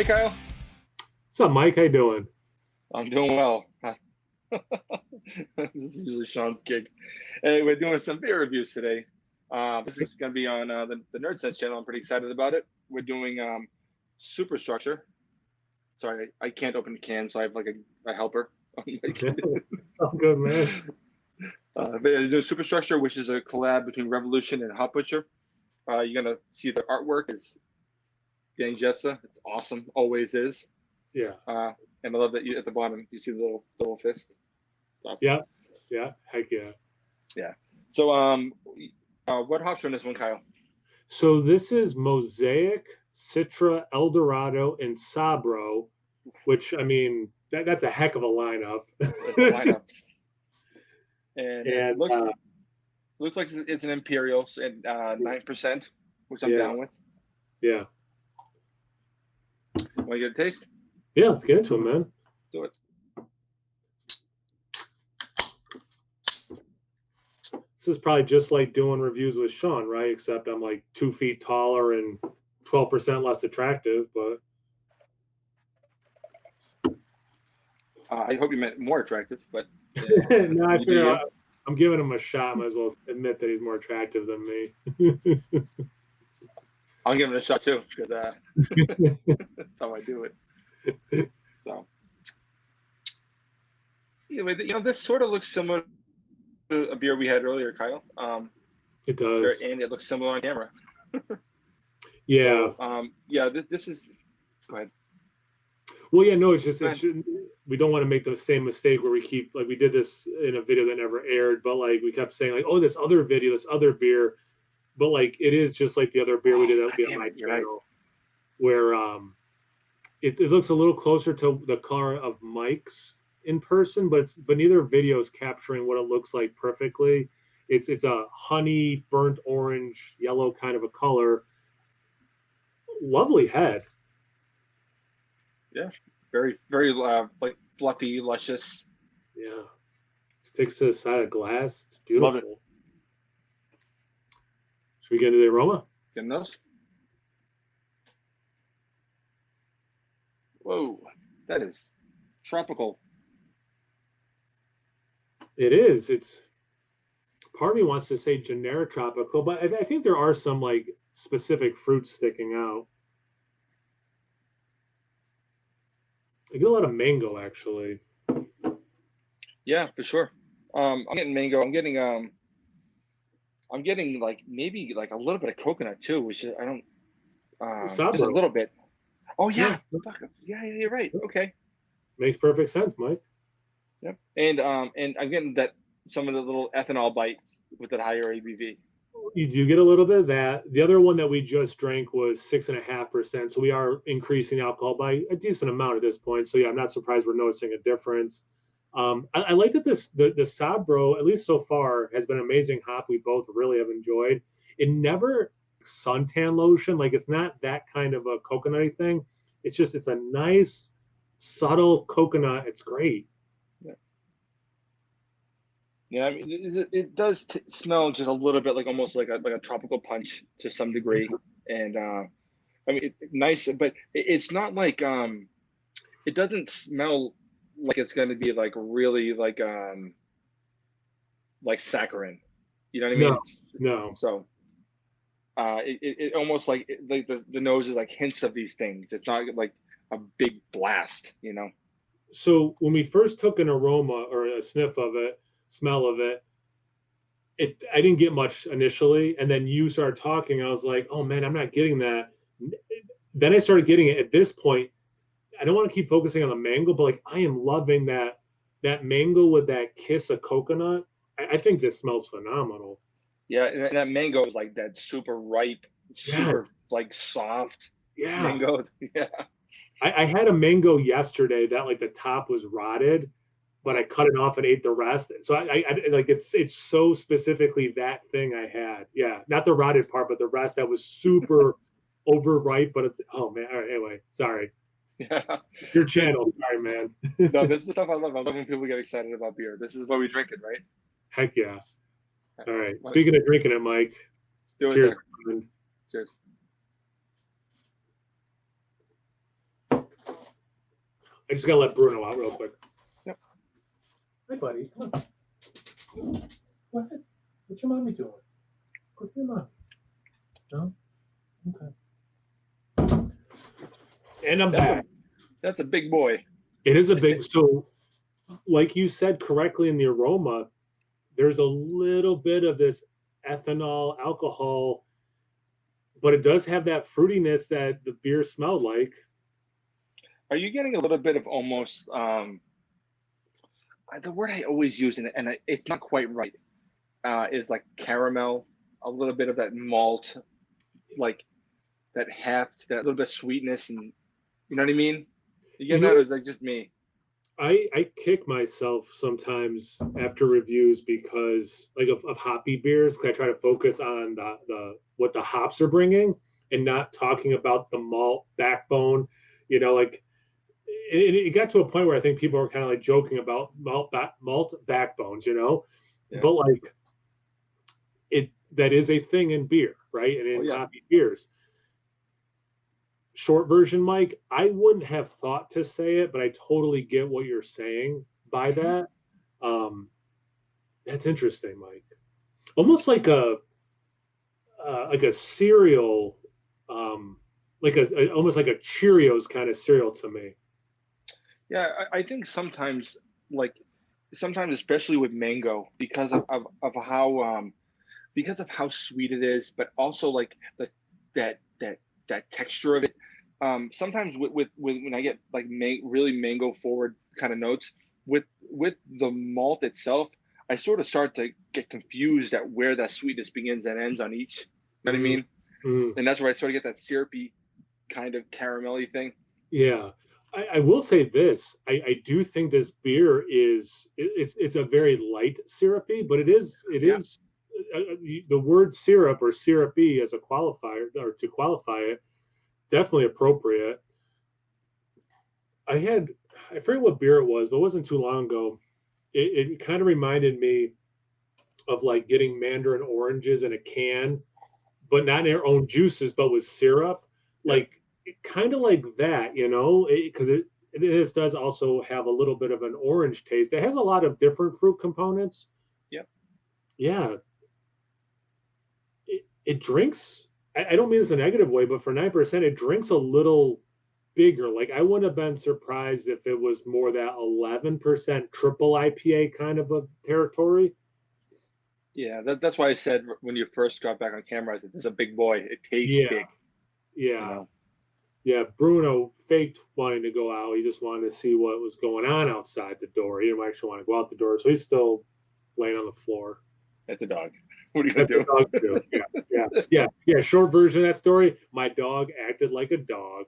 Hey, Kyle. What's up, Mike? How you doing? I'm doing well. This is usually Sean's gig. Hey, we're doing some beer reviews today. This is going to be on the Nerdsense channel. I'm pretty excited about it. We're doing Superstructure. Sorry, I can't open the can, so I have like a helper. Oh, good, man. They're doing Superstructure, which is a collab between Revolution and Hot Butcher. You're going to see the artwork is getting Jetsa. It's awesome. Always is. Yeah. And I love that you at the bottom you see the little fist. Awesome. Yeah. Yeah. Heck yeah. Yeah. So what hops are in this one, Kyle? So this is Mosaic, Citra, Dorado, and Sabro, which I mean that's a heck of a lineup. That's a lineup. And it looks like it's an Imperial and 9%, which I'm down with. Yeah. Want to get a taste? Yeah, let's get into it, man. Let's do it. This is probably just like doing reviews with Sean, right? Except I'm like 2 feet taller and 12% less attractive, but I hope you meant more attractive, but no, I figure I'm giving him a shot. Might as well admit that he's more attractive than me. I'll give it a shot too, because that's how I do it. So, this sort of looks similar to a beer we had earlier, Kyle. It does, and it looks similar on camera. Yeah. So, this is. Go ahead. Well, yeah, no, it's just we don't want to make the same mistake where we keep we did this in a video that never aired, but like we kept saying like, oh, this other video, this other beer, but like it is just like the other beer we did on my channel, where it looks a little closer to the color of Mike's in person, but neither video is capturing what it looks like perfectly. It's a honey, burnt orange, yellow kind of a color. Lovely head. Yeah, very, very like fluffy, luscious. Yeah, sticks to the side of glass. It's beautiful. Love it. Should we get into the aroma? Getting those? Whoa, that is tropical. It is. It's part of me wants to say generic tropical, but I think there are some like specific fruits sticking out. I get a lot of mango, actually. Yeah, for sure. I'm getting mango. I'm getting like maybe like a little bit of coconut too, which I don't. Just a little bit. Oh yeah. Yeah, you're right. Okay. Makes perfect sense, Mike. Yep. And I'm getting that some of the little ethanol bites with that higher ABV. You do get a little bit of that. The other one that we just drank was 6.5%. So we are increasing alcohol by a decent amount at this point. So yeah, I'm not surprised we're noticing a difference. I like that the Sabro, at least so far, has been an amazing hop we both really have enjoyed. It never suntan lotion, like it's not that kind of a coconutty thing. It's a nice, subtle coconut. It's great. Yeah, I mean, it does smell just a little bit like almost like a tropical punch to some degree, and I mean, nice, but it's not like it doesn't smell like it's going to be like really like saccharin, you know what I mean? No. So it almost like the nose is like hints of these things. It's not like a big blast, you know. So when we first took an aroma or a sniff of it, smell of it, I didn't get much initially, and then you started talking. I was like, oh man, I'm not getting that. Then I started getting it. At this point, I don't want to keep focusing on the mango, but like I am loving that mango with that kiss of coconut. I think this smells phenomenal. Yeah, and that mango is like that super ripe, super like soft mango. Yeah. I had a mango yesterday that like the top was rotted, but I cut it off and ate the rest. So I like it's so specifically that thing I had. Yeah, not the rotted part, but the rest that was super overripe. But it's oh man. All right, anyway, sorry. Yeah. Your channel, sorry, man. No, this is the stuff I love. I love when people get excited about beer. This is what we drink it, right? Heck yeah. All right. Speaking of drinking it, Mike. Cheers. Cheers. I just gotta let Bruno out real quick. Yep. Hi, buddy. Come on. Go ahead. What's your mommy doing? Go to your mom. No? Okay. And I'm back. That's a big boy. It is a big, so like you said correctly in the aroma, there's a little bit of this ethanol alcohol, but it does have that fruitiness that the beer smelled like. Are you getting a little bit of almost, the word I always use, and it's not quite right, is like caramel, a little bit of that malt, like that heft, that little bit of sweetness, and you know what I mean? You get that, or is that just me? I kick myself sometimes after reviews because like of hoppy beers, because I try to focus on the what the hops are bringing and not talking about the malt backbone. You know, like it got to a point where I think people are kind of like joking about malt backbones, you know, Yeah. but like that is a thing in beer, right? And in hoppy beers. Short version, Mike, I wouldn't have thought to say it, but I totally get what you're saying by that. That's interesting, Mike. Almost like a cereal, almost like a Cheerios kind of cereal to me. Yeah, I think sometimes, especially with mango, because of how sweet it is, but also like that texture of it. Sometimes with when I get like really mango forward kind of notes with the malt itself, I sort of start to get confused at where that sweetness begins and ends on each. You know what I mean? Mm. And that's where I sort of get that syrupy kind of caramelly thing. Yeah. I will say this. I do think this beer it's a very light syrupy, but it is the word syrup or syrupy as a qualifier or to qualify it, definitely appropriate. I forget what beer it was, but it wasn't too long ago. It kind of reminded me of like getting mandarin oranges in a can, but not in their own juices, but with syrup. Like kind of like that, you know, because it does also have a little bit of an orange taste. It has a lot of different fruit components. Yep. Yeah. It drinks, I don't mean this in a negative way, but for 9%, it drinks a little bigger. Like I wouldn't have been surprised if it was more that 11% triple IPA kind of a territory. Yeah, that's why I said when you first got back on camera, I said, "This is a big boy. It tastes big." Yeah. You know? Yeah. Bruno faked wanting to go out. He just wanted to see what was going on outside the door. He didn't actually want to go out the door, so he's still laying on the floor. That's a dog. What are you gonna do? Dog too. Yeah. Short version of that story: my dog acted like a dog.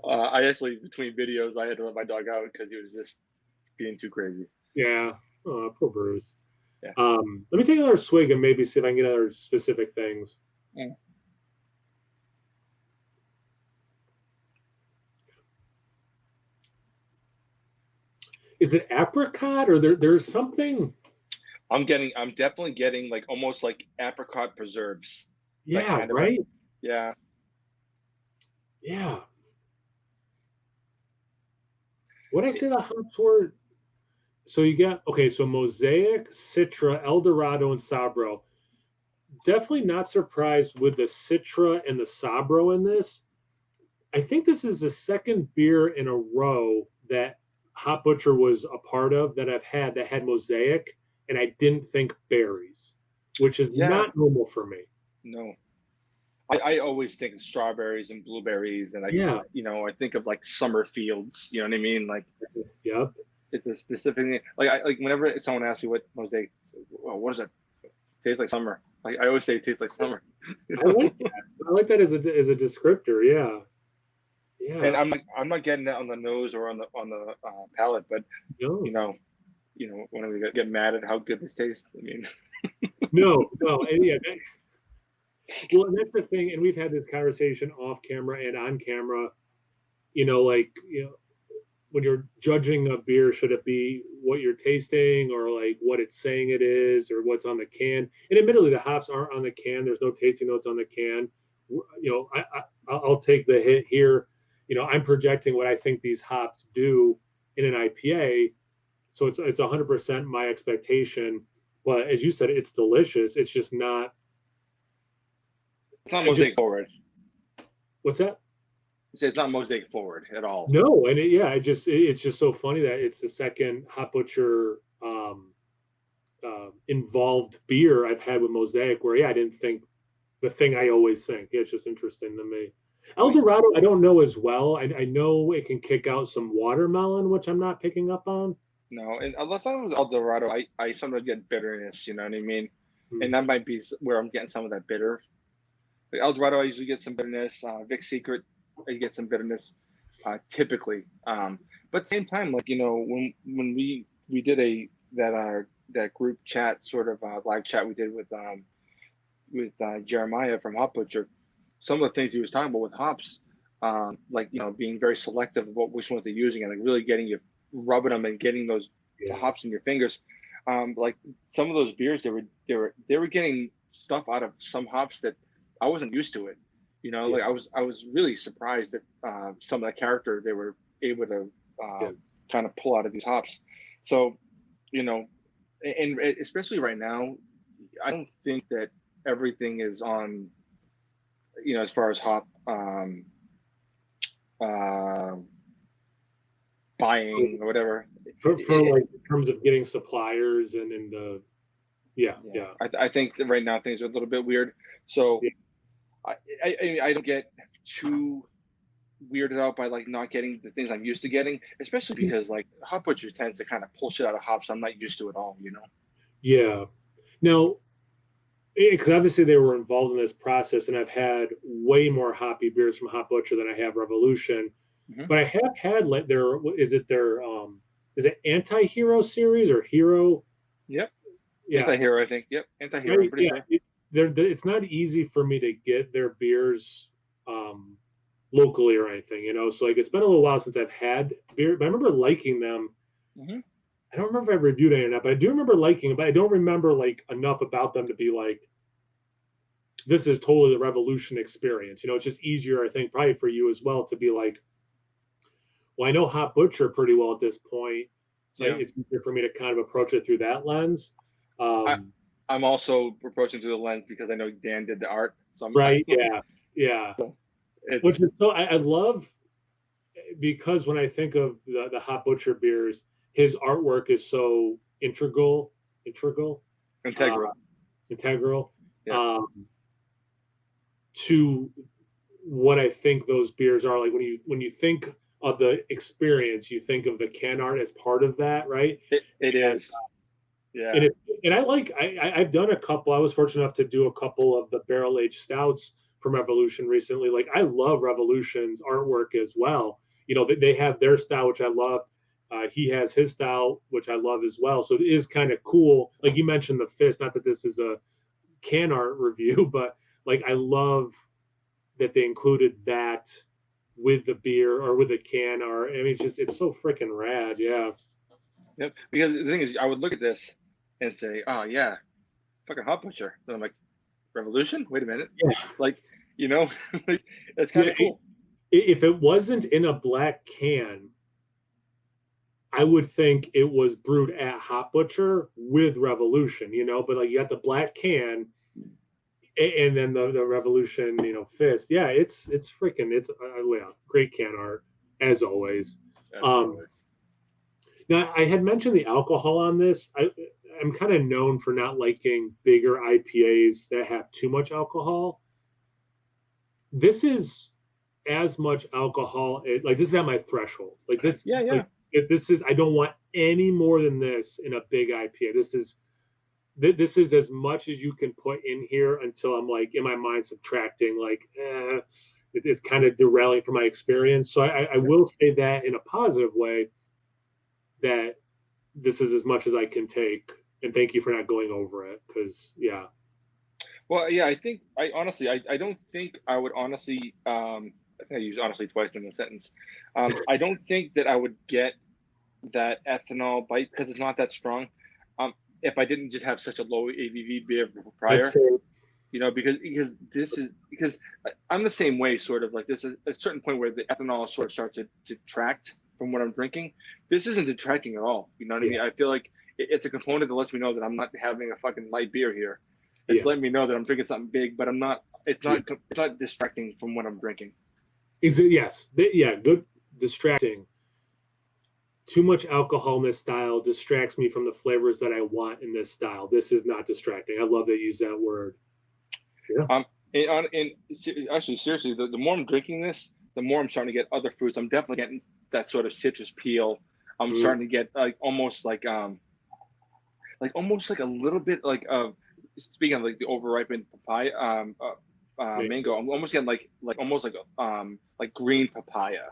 I actually, between videos, I had to let my dog out because he was just being too crazy. Yeah. Oh, poor Bruce. Yeah. Let me take another swig and maybe see if I can get other specific things. Mm. Is it apricot or there's something? I'm definitely getting like almost like apricot preserves. Yeah, right? Yeah. Yeah. What did I say the hops were? So you got, okay, so Mosaic, Citra, El Dorado, and Sabro. Definitely not surprised with the Citra and the Sabro in this. I think this is the second beer in a row that Hop Butcher was a part of that I've had that had Mosaic, and I didn't think berries, which is not normal for me. No. I always think of strawberries and blueberries, and I think of like summer fields. You know what I mean? Like, yep. It's a specific like whenever someone asks me what Mosaic, well, what does it tastes like summer? Like I always say it tastes like summer. You know? I like that as a descriptor. Yeah. Yeah. And I'm not getting that on the nose or on the palate, but you know, when we get mad at how good this tastes, I mean. No, and yeah. Well, and that's the thing, and we've had this conversation off camera and on camera. When you're judging a beer, should it be what you're tasting or like what it's saying it is or what's on the can? And admittedly, the hops aren't on the can. There's no tasting notes on the can. I'll take the hit here. I'm projecting what I think these hops do in an IPA. So it's 100% my expectation. But as you said, it's delicious. It's just not. It's not Mosaic forward. What's that? It's not Mosaic forward at all. No, and it's just so funny that it's the second Hop Butcher involved beer I've had with Mosaic, where I didn't think the thing I always think. It's just interesting to me. El Dorado, I don't know as well. I know it can kick out some watermelon, which I'm not picking up on. No, and unless I was El Dorado, I sometimes get bitterness. You know what I mean? And that might be where I'm getting some of that bitter. Like El Dorado, I usually get some bitterness. Vic Secret, I get some bitterness, typically. But at the same time, like when we did that group chat, sort of live chat we did with Jeremiah from Hop Butcher, some of the things he was talking about with hops, like being very selective about which ones they're using and like really rubbing them and getting the hops in your fingers. Like some of those beers, they were getting stuff out of some hops that I wasn't used to it. Like I was really surprised at some of the character they were able to kind of pull out of these hops. So, and especially right now, I don't think that everything is on, as far as hop buying or whatever. For like in terms of getting suppliers and I think that right now things are a little bit weird. So I don't get too weirded out by like not getting the things I'm used to getting, especially because like Hop Butcher tends to kind of pull shit out of hops I'm not used to at all. Yeah. Now, because obviously they were involved in this process, and I've had way more hoppy beers from Hop Butcher than I have Revolution. But I have had like is it Anti-Hero series or Hero? Yep. Yeah. Anti-Hero, I think. Yep. Anti-Hero, I'm pretty sure. It's not easy for me to get their beers locally or anything, So like it's been a little while since I've had beer, but I remember liking them. I don't remember if I reviewed any or not, but I do remember liking them, but I don't remember like enough about them to be like, this is totally the Revolution experience. It's just easier, I think, probably for you as well, to be like, well, I know Hop Butcher pretty well at this point, so it's easier for me to kind of approach it through that lens. I'm also approaching through the lens because I know Dan did the art. So right, yeah. So which is so I love, because when I think of the Hop Butcher beers, his artwork is so integral. Yeah. To what I think those beers are. Like when you think of the experience, you think of the can art as part of that, right? It is. Yeah. And I've done a couple. I was fortunate enough to do a couple of the barrel aged stouts from Revolution recently. Like I love Revolution's artwork as well. They have their style, which I love. He has his style, which I love as well. So it is kind of cool. Like you mentioned the fist, not that this is a can art review, but like I love that they included that with the beer or with the can art. I mean, it's so freaking rad. Yeah. Yep. Because the thing is, I would look at this and say, oh yeah, fucking Hop Butcher. Then I'm like, Revolution? Wait a minute. Yeah. Like, like, that's kind of cool. If it wasn't in a black can, I would think it was brewed at Hop Butcher with Revolution, but like you got the black can and then the Revolution, fist. Yeah, it's freaking, great can art as always. Now I had mentioned the alcohol on this. I'm kind of known for not liking bigger IPAs that have too much alcohol. This is as much alcohol. This is at my threshold. Like this. Yeah. Like, if this is, I don't want any more than this in a big IPA. This is as much as you can put in here until I'm like in my mind subtracting. Like, it's kind of derailing from my experience. So I will say that in a positive way, that this is as much as I can take. And thank you for not going over it, because Well, yeah, I think I don't think I would honestly. I think I used honestly twice in the sentence. I don't think that I would get that ethanol bite because it's not that strong. If I didn't just have such a low ABV beer prior. You know, because I'm the same way, sort of like there's a certain point where the ethanol sort of starts to detract from what I'm drinking. This isn't detracting at all. You know what I mean? I feel like it's a component that lets me know that I'm not having a fucking light beer here. It's letting me know that I'm drinking something big, but I'm not. It's not distracting from what I'm drinking. Is it? Yes. Yeah. Good. Distracting. Too much alcohol in this style distracts me from the flavors that I want in this style. This is not distracting. I love that you use that word. Yeah. And actually, seriously, the more I'm drinking this, the more I'm starting to get other fruits. I'm definitely getting that sort of citrus peel. I'm starting to get almost like almost like a little bit like of, speaking of like the overripened papaya, mango. I'm almost getting like almost like green papaya.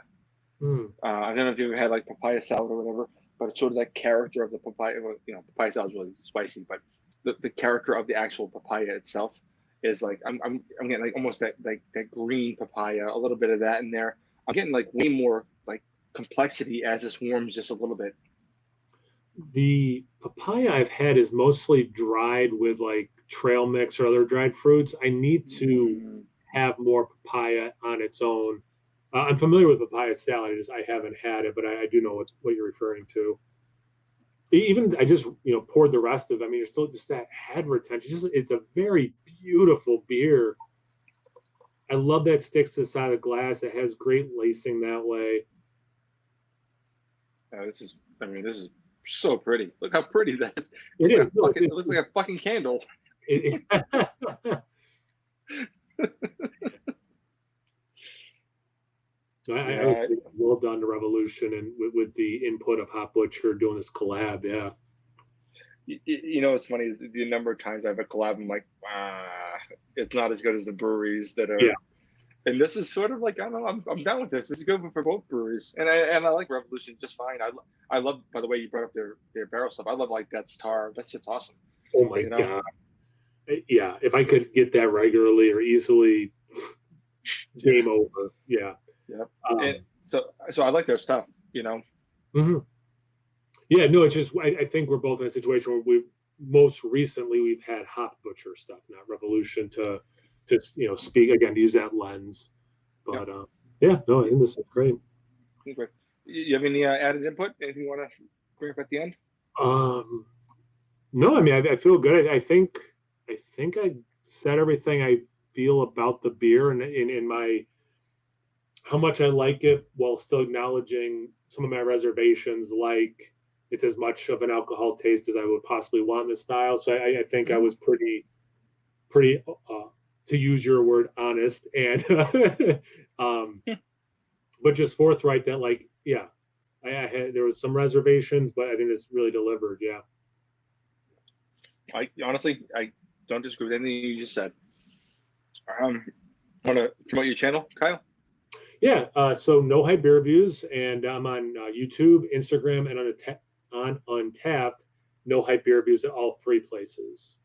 I don't know if you ever had like papaya salad or whatever, but it's sort of that character of the papaya. You know, papaya salad is really spicy, but the character of the actual papaya itself is like I'm getting like almost that green papaya, a little bit of that in there. I'm getting like way more like complexity as this warms just a little bit. The papaya I've had is mostly dried with like trail mix or other dried fruits. I need to have more papaya on its own. I'm familiar with papaya salad. I haven't had it, but I do know what you're referring to. Even I just poured the rest of it. I mean, you're still just that head retention. It's a very beautiful beer. I love that sticks to the side of the glass. It has great lacing that way. This is so pretty. Look how pretty that is. It looks like a fucking candle. I well done to Revolution and with the input of Hot Butcher doing this collab. Yeah. You know what's funny is the number of times I have a collab. I'm like, it's not as good as the breweries that are. Yeah. And this is sort of like, I don't know, I'm down with this. This is good for both breweries, and I like Revolution just fine. I love, by the way, you brought up their barrel stuff. I love like that Star. That's just awesome. Oh my god. Yeah, if I could get that regularly or easily, game over. Yeah. Yep. And so I like their stuff, you know. Mm-hmm. Yeah, no, it's just I think we're both in a situation where we've had Hop Butcher stuff, not Revolution, to speak again, to use that lens. But yeah, no, I think this is great. Okay. You have any added input? Anything you want to bring up at the end? No, I mean I feel good. I think I said everything I feel about the beer and in my how much I like it, while still acknowledging some of my reservations, like it's as much of an alcohol taste as I would possibly want in this style. So I think I was pretty, to use your word, honest, and but just forthright that like, yeah, there was some reservations, but I think this really delivered. Yeah. I honestly don't disagree with anything you just said. Want to promote your channel, Kyle? Yeah, so No Hype Beer Reviews, and I'm on YouTube, Instagram, and on Untapped. No Hype Beer Reviews at all three places.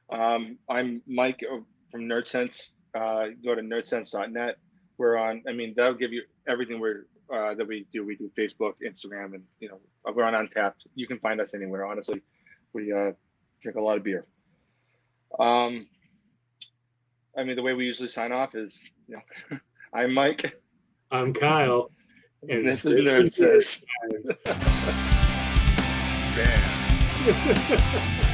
I'm Mike from Nerdsense. Go to nerdsense.net. We're on. I mean, that'll give you everything that we do. We do Facebook, Instagram, and we're on Untapped. You can find us anywhere. Honestly, we drink a lot of beer. I mean, the way we usually sign off is, I'm Mike. I'm Kyle. And this is Nerdsense. Damn.